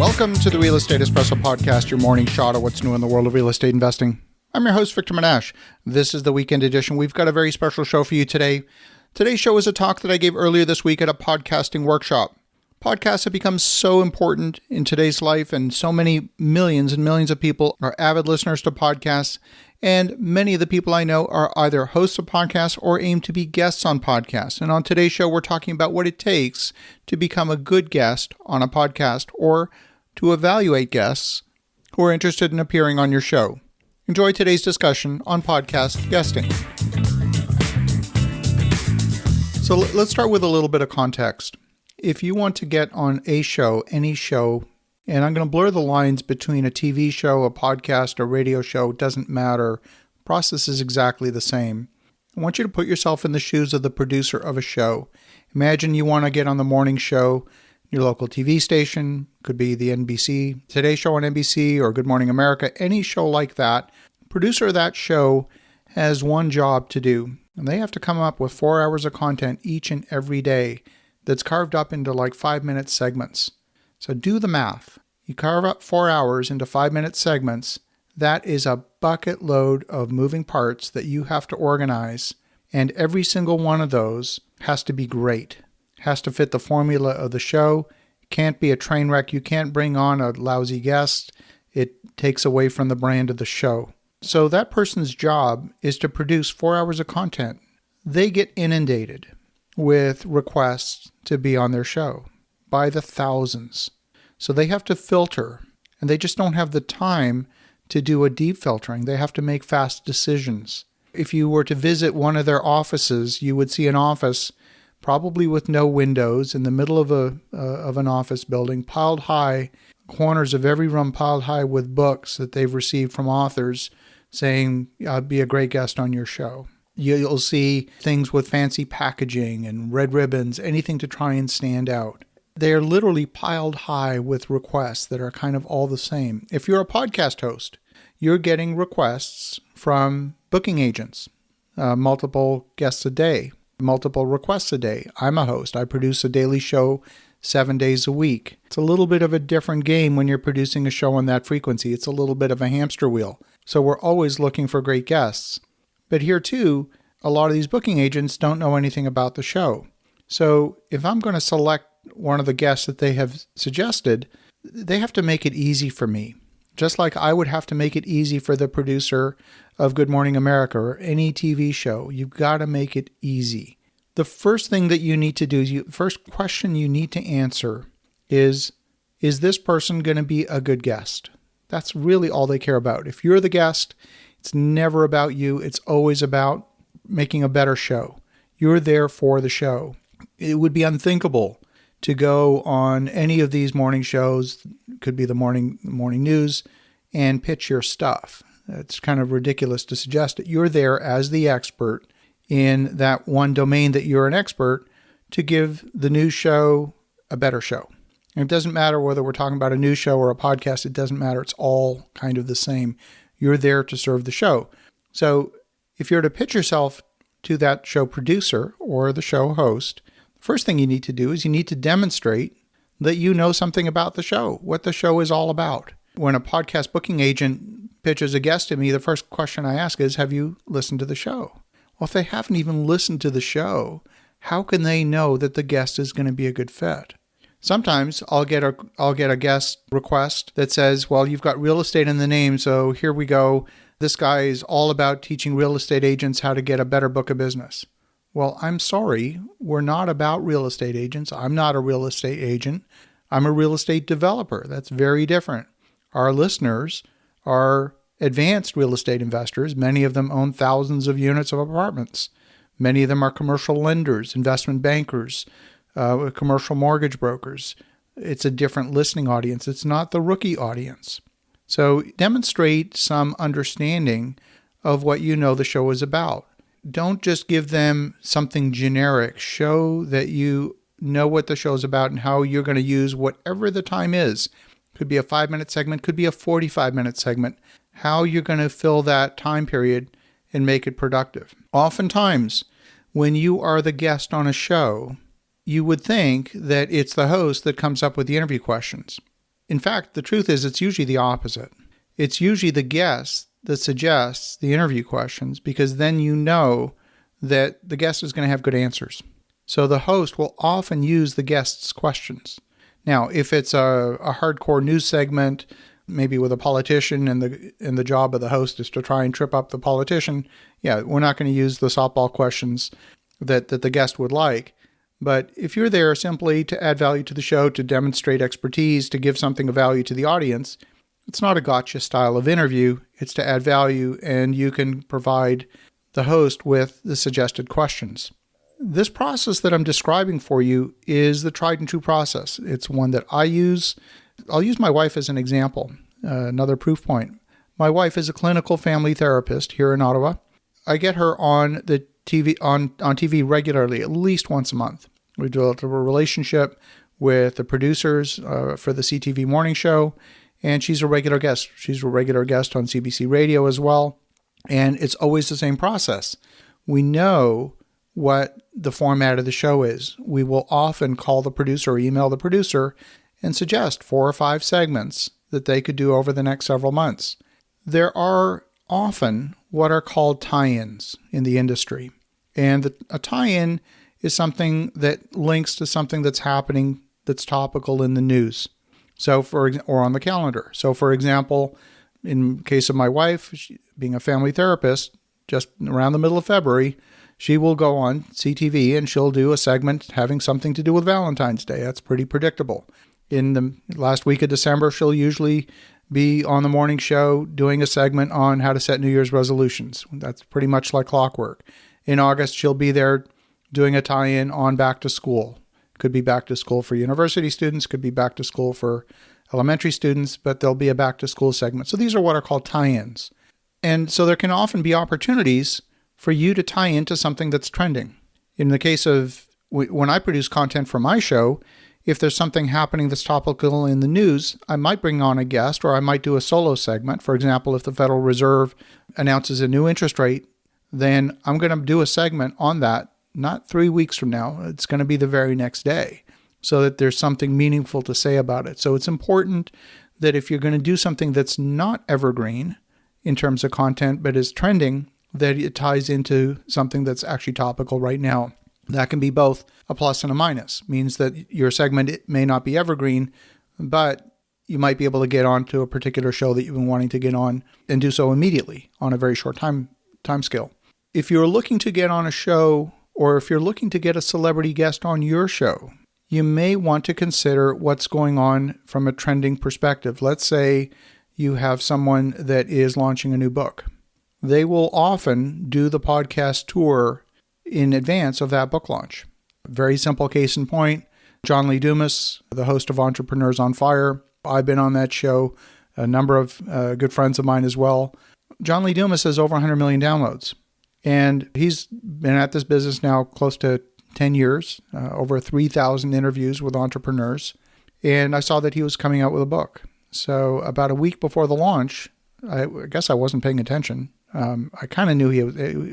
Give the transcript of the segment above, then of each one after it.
Welcome to the Real Estate Espresso Podcast, your morning shot of what's new in the world of real estate investing. I'm your host, Victor Menashe. This is the weekend edition. We've got a very special show for you today. Today's show is a talk that I gave earlier this week at a podcasting workshop. Podcasts have become so important in today's life, and so many millions and millions of people are avid listeners to podcasts, and many of the people I know are either hosts of podcasts or aim to be guests on podcasts. And on today's show, we're talking about what it takes to become a good guest on a podcast or to evaluate guests who are interested in appearing on your show. Enjoy today's discussion on podcast guesting. So let's start with a little bit of context. If you want to get on a show, any show, and I'm going to blur the lines between a TV show, a podcast, a radio show, it doesn't matter. The process is exactly the same. I want you to put yourself in the shoes of the producer of a show. Imagine you want to get on the morning show, your local TV station, could be the NBC Today Show on NBC or Good Morning America, any show like that. The producer of that show has one job to do, and they have to come up with 4 hours of content each and every day that's carved up into like 5-minute segments. So do the math. You carve up 4 hours into 5-minute segments. That is a bucket load of moving parts that you have to organize. And every single one of those has to be great. Has to fit the formula of the show. Can't be a train wreck. You can't bring on a lousy guest. It takes away from the brand of the show. So that person's job is to produce 4 hours of content. They get inundated with requests to be on their show by the thousands. So they have to filter, and they just don't have the time to do a deep filtering. They have to make fast decisions. If you were to visit one of their offices, you would see an office probably with no windows in the middle of an office building, piled high, corners of every room piled high with books that they've received from authors saying, I'd be a great guest on your show. You'll see things with fancy packaging and red ribbons, anything to try and stand out. They're literally piled high with requests that are kind of all the same. If you're a podcast host, you're getting requests from booking agents, multiple guests a day, multiple requests a day. I'm a host. I produce a daily show 7 days a week. It's a little bit of a different game when you're producing a show on that frequency. It's a little bit of a hamster wheel. So we're always looking for great guests. But here too, a lot of these booking agents don't know anything about the show. So if I'm going to select one of the guests that they have suggested, they have to make it easy for me. Just like I would have to make it easy for the producer of Good Morning America or any TV show. You've got to make it easy. The first thing that you need to do is first question you need to answer is this person going to be a good guest? That's really all they care about. If you're the guest, it's never about you. It's always about making a better show. You're there for the show. It would be unthinkable to go on any of these morning shows, could be the morning news, and pitch your stuff. It's kind of ridiculous to suggest it. You're there as the expert in that one domain that you're an expert to give the news show a better show. And it doesn't matter whether we're talking about a news show or a podcast. It doesn't matter. It's all kind of the same. You're there to serve the show. So if you're to pitch yourself to that show producer or the show host, the first thing you need to do is you need to demonstrate that you know something about the show, what the show is all about. When a podcast booking agent pitches a guest to me, the first question I ask is, have you listened to the show? Well, if they haven't even listened to the show, how can they know that the guest is going to be a good fit? Sometimes I'll get a guest request that says, well, you've got real estate in the name, so here we go. This guy is all about teaching real estate agents how to get a better book of business. Well, I'm sorry, we're not about real estate agents. I'm not a real estate agent. I'm a real estate developer. That's very different. Our listeners are advanced real estate investors. Many of them own thousands of units of apartments. Many of them are commercial lenders, investment bankers, commercial mortgage brokers. It's a different listening audience. It's not the rookie audience. So demonstrate some understanding of what you know the show is about. Don't just give them something generic. Show that you know what the show is about and how you're going to use whatever the time is. Could be a 5-minute segment, could be a 45-minute segment. How you're going to fill that time period and make it productive. Oftentimes, when you are the guest on a show, you would think that it's the host that comes up with the interview questions. In fact, the truth is it's usually the opposite. It's usually the guest that suggests the interview questions, because then you know that the guest is going to have good answers. So the host will often use the guest's questions. Now, if it's a hardcore news segment, maybe with a politician, and the job of the host is to try and trip up the politician, yeah, we're not going to use the softball questions that the guest would like. But if you're there simply to add value to the show, to demonstrate expertise, to give something of value to the audience, it's not a gotcha style of interview. It's to add value, and you can provide the host with the suggested questions. This process that I'm describing for you is the tried and true process. It's one that I use. I'll use my wife as an example, another proof point. My wife is a clinical family therapist here in Ottawa. I get her on the TV on TV regularly, at least once a month. We developed a relationship with the producers for the CTV morning show, and she's a regular guest. She's a regular guest on CBC Radio as well, and it's always the same process. We know what the format of the show is. We will often call the producer or email the producer and suggest 4 or 5 segments that they could do over the next several months. There are often what are called tie-ins in the industry. And a tie-in is something that links to something that's happening that's topical in the news. Or on the calendar. So for example, in case of my wife, being a family therapist, just around the middle of February, she will go on CTV and she'll do a segment having something to do with Valentine's Day. That's pretty predictable. In the last week of December, she'll usually be on the morning show doing a segment on how to set New Year's resolutions. That's pretty much like clockwork. In August, she'll be there doing a tie-in on back to school. Could be back to school for university students, could be back to school for elementary students, but there'll be a back to school segment. So these are what are called tie-ins. And so there can often be opportunities for you to tie into something that's trending. In the case of when I produce content for my show, if there's something happening that's topical in the news, I might bring on a guest, or I might do a solo segment. For example, if the Federal Reserve announces a new interest rate, then I'm going to do a segment on that, not 3 weeks from now. It's going to be the very next day, so that there's something meaningful to say about it. So it's important that if you're going to do something that's not evergreen in terms of content, but is trending, that it ties into something that's actually topical right now. That can be both a plus and a minus. Means that your segment, it may not be evergreen, but you might be able to get onto a particular show that you've been wanting to get on and do so immediately on a very short time scale. If you're looking to get on a show, or if you're looking to get a celebrity guest on your show, you may want to consider what's going on from a trending perspective. Let's say you have someone that is launching a new book. They will often do the podcast tour in advance of that book launch. Very simple case in point, John Lee Dumas, the host of Entrepreneurs on Fire. I've been on that show, a number of good friends of mine as well. John Lee Dumas has over 100 million downloads. And he's been at this business now close to 10 years, over 3,000 interviews with entrepreneurs. And I saw that he was coming out with a book. So about a week before the launch, I guess I wasn't paying attention. I kind of knew he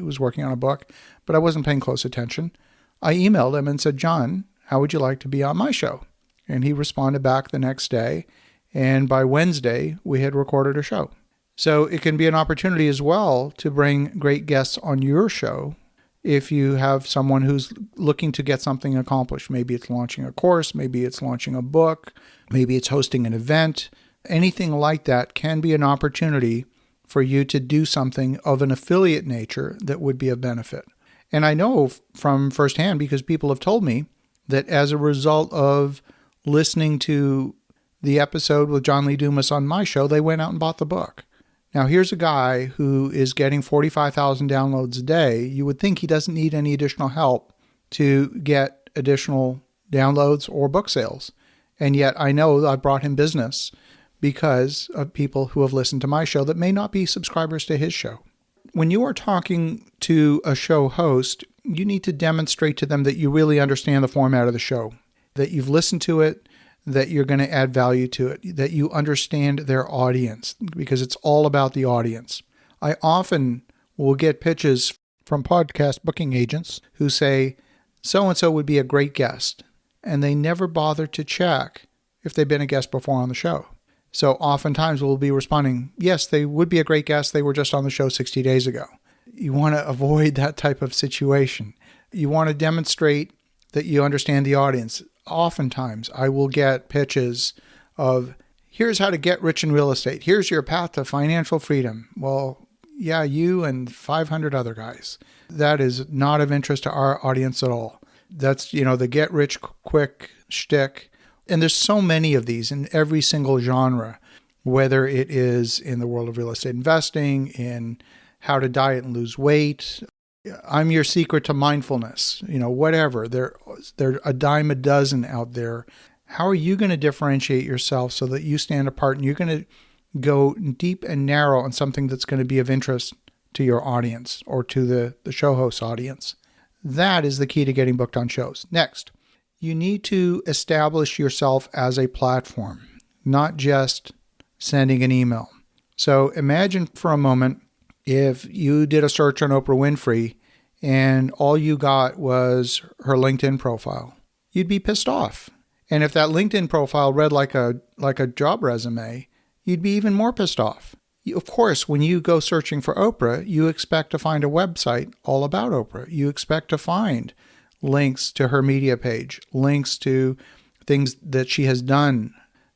was working on a book, but I wasn't paying close attention. I emailed him and said, John, how would you like to be on my show? And he responded back the next day. And by Wednesday, we had recorded a show. So it can be an opportunity as well to bring great guests on your show if you have someone who's looking to get something accomplished. Maybe it's launching a course, maybe it's launching a book, maybe it's hosting an event. Anything like that can be an opportunity for you to do something of an affiliate nature that would be of benefit. And I know from firsthand, because people have told me that as a result of listening to the episode with John Lee Dumas on my show, they went out and bought the book. Now, here's a guy who is getting 45,000 downloads a day. You would think he doesn't need any additional help to get additional downloads or book sales. And yet I know I brought him business because of people who have listened to my show that may not be subscribers to his show. When you are talking to a show host, you need to demonstrate to them that you really understand the format of the show, that you've listened to it, that you're going to add value to it, that you understand their audience, because it's all about the audience. I often will get pitches from podcast booking agents who say, so-and-so would be a great guest, and they never bother to check if they've been a guest before on the show. So oftentimes we'll be responding, yes, they would be a great guest. They were just on the show 60 days ago. You want to avoid that type of situation. You want to demonstrate that you understand the audience. Oftentimes I will get pitches of, here's how to get rich in real estate. Here's your path to financial freedom. Well, yeah, you and 500 other guys. That is not of interest to our audience at all. That's, the get rich quick shtick. And there's so many of these in every single genre, whether it is in the world of real estate investing, in how to diet and lose weight. I'm your secret to mindfulness, whatever. There are a dime a dozen out there. How are you going to differentiate yourself so that you stand apart and you're going to go deep and narrow on something that's going to be of interest to your audience or to the show host audience? That is the key to getting booked on shows. Next, you need to establish yourself as a platform, not just sending an email. So imagine for a moment if you did a search on Oprah Winfrey and all you got was her LinkedIn profile. You'd be pissed off. And if that LinkedIn profile read like a job resume, you'd be even more pissed off. Of course, when you go searching for Oprah, you expect to find a website all about Oprah. You expect to find links to her media page, links to things that she has done.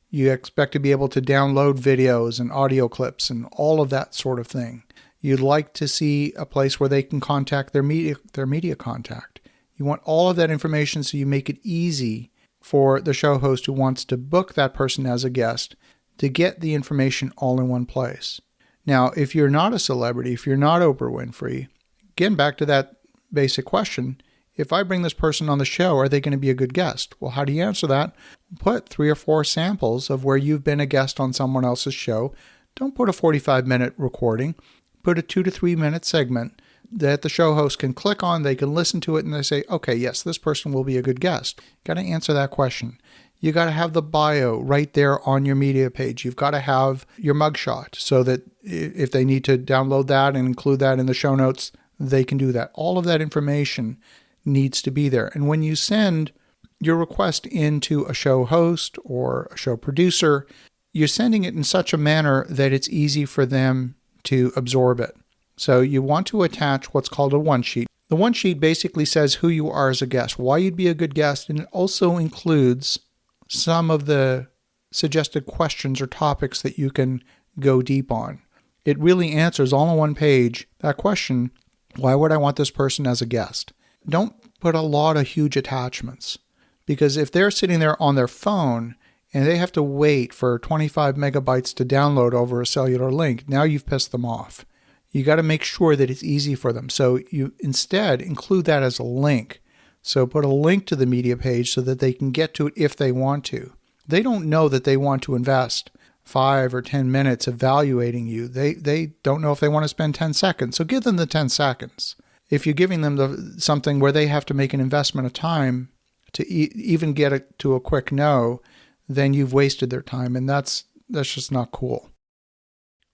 You expect to be able to download videos and audio clips and all of that sort of thing. You'd like to see a place where they can contact their media contact. You want all of that information so you make it easy for the show host who wants to book that person as a guest to get the information all in one place. Now, if you're not a celebrity, if you're not Oprah Winfrey, again, back to that basic question, if I bring this person on the show, are they going to be a good guest? Well, how do you answer that? Put 3 or 4 samples of where you've been a guest on someone else's show. Don't put a 45-minute recording. Put a 2 to 3 minute segment that the show host can click on, they can listen to it, and they say, okay, yes, this person will be a good guest. Got to answer that question. You got to have the bio right there on your media page. You've got to have your mugshot so that if they need to download that and include that in the show notes, they can do that. All of that information needs to be there. And when you send your request into a show host or a show producer, you're sending it in such a manner that it's easy for them to absorb it. So you want to attach what's called a one sheet. The one sheet basically says who you are as a guest, why you'd be a good guest, and it also includes some of the suggested questions or topics that you can go deep on. It really answers all on one page that question, why would I want this person as a guest? Don't put a lot of huge attachments, because if they're sitting there on their phone and they have to wait for 25 megabytes to download over a cellular link, now you've pissed them off. You got to make sure that it's easy for them. So you instead include that as a link. So put a link to the media page so that they can get to it if they want to. They don't know that they want to invest 5 or 10 minutes evaluating you. They don't know if they want to spend 10 seconds. So give them the 10 seconds. If you're giving them something where they have to make an investment of time to even get it to a quick no, then you've wasted their time, and that's just not cool.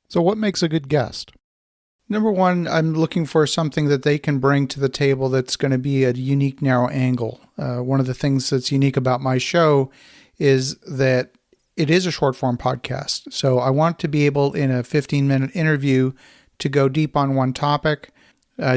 So what makes a good guest? Number one, I'm looking for something that they can bring to the table that's going to be a unique, narrow angle. One of the things that's unique about my show is that it is a short-form podcast. So I want to be able, in a 15-minute interview, to go deep on one topic,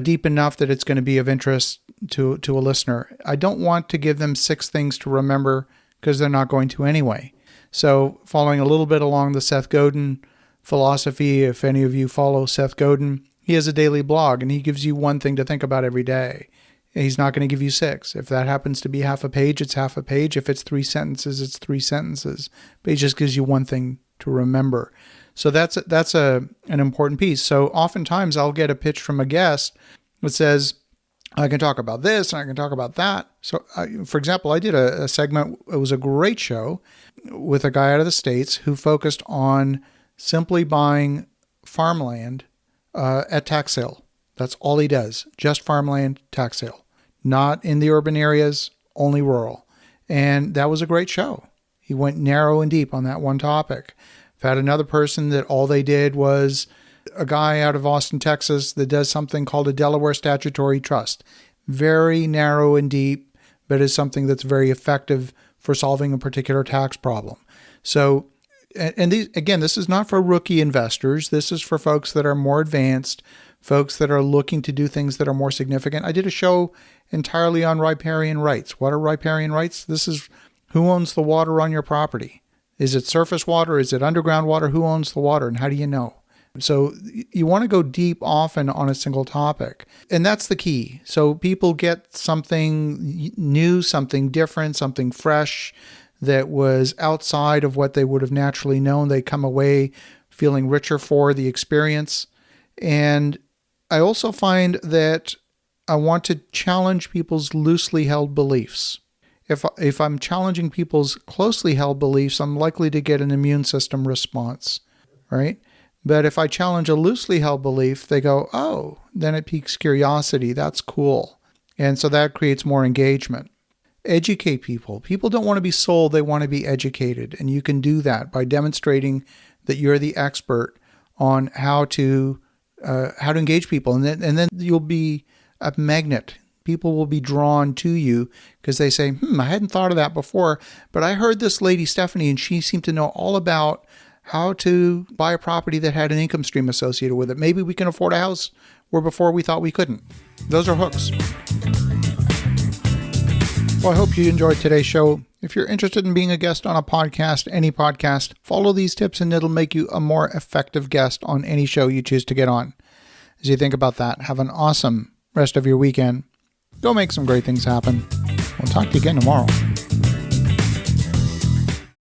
deep enough that it's going to be of interest to a listener. I don't want to give them 6 things to remember because they're not going to anyway. So following a little bit along the Seth Godin philosophy, if any of you follow Seth Godin, he has a daily blog and he gives you one thing to think about every day. He's not going to give you 6. If that happens to be half a page, it's half a page. If it's 3 sentences, it's 3 sentences. But he just gives you one thing to remember. So that's an important piece. So oftentimes I'll get a pitch from a guest that says, I can talk about this and I can talk about that. So for example, I did a segment, it was a great show with a guy out of the States who focused on simply buying farmland at tax sale. That's all he does. Just farmland, tax sale. Not in the urban areas, only rural. And that was a great show. He went narrow and deep on that one topic. I've had another person that all they did was a guy out of Austin, Texas that does something called a Delaware Statutory Trust. Very narrow and deep, but is something that's very effective for solving a particular tax problem. So, and these, again, this is not for rookie investors. This is for folks that are more advanced, folks that are looking to do things that are more significant. I did a show entirely on riparian rights. What are riparian rights? This is who owns the water on your property. Is it surface water? Is it underground water? Who owns the water? And how do you know? So you want to go deep often on a single topic. And that's the key. So people get something new, something different, something fresh that was outside of what they would have naturally known. They come away feeling richer for the experience. And I also find that I want to challenge people's loosely held beliefs. If I'm challenging people's closely held beliefs, I'm likely to get an immune system response, right? But if I challenge a loosely held belief, they go, oh, then it piques curiosity. That's cool. And so that creates more engagement. Educate people. People don't want to be sold. They want to be educated. And you can do that by demonstrating that you're the expert on how to engage people. And then you'll be a magnet. People will be drawn to you because they say, I hadn't thought of that before, but I heard this lady, Stephanie, and she seemed to know all about how to buy a property that had an income stream associated with it. Maybe we can afford a house where before we thought we couldn't. Those are hooks. Well, I hope you enjoyed today's show. If you're interested in being a guest on a podcast, any podcast, follow these tips and it'll make you a more effective guest on any show you choose to get on. As you think about that, have an awesome rest of your weekend. Go make some great things happen. We'll talk to you again tomorrow.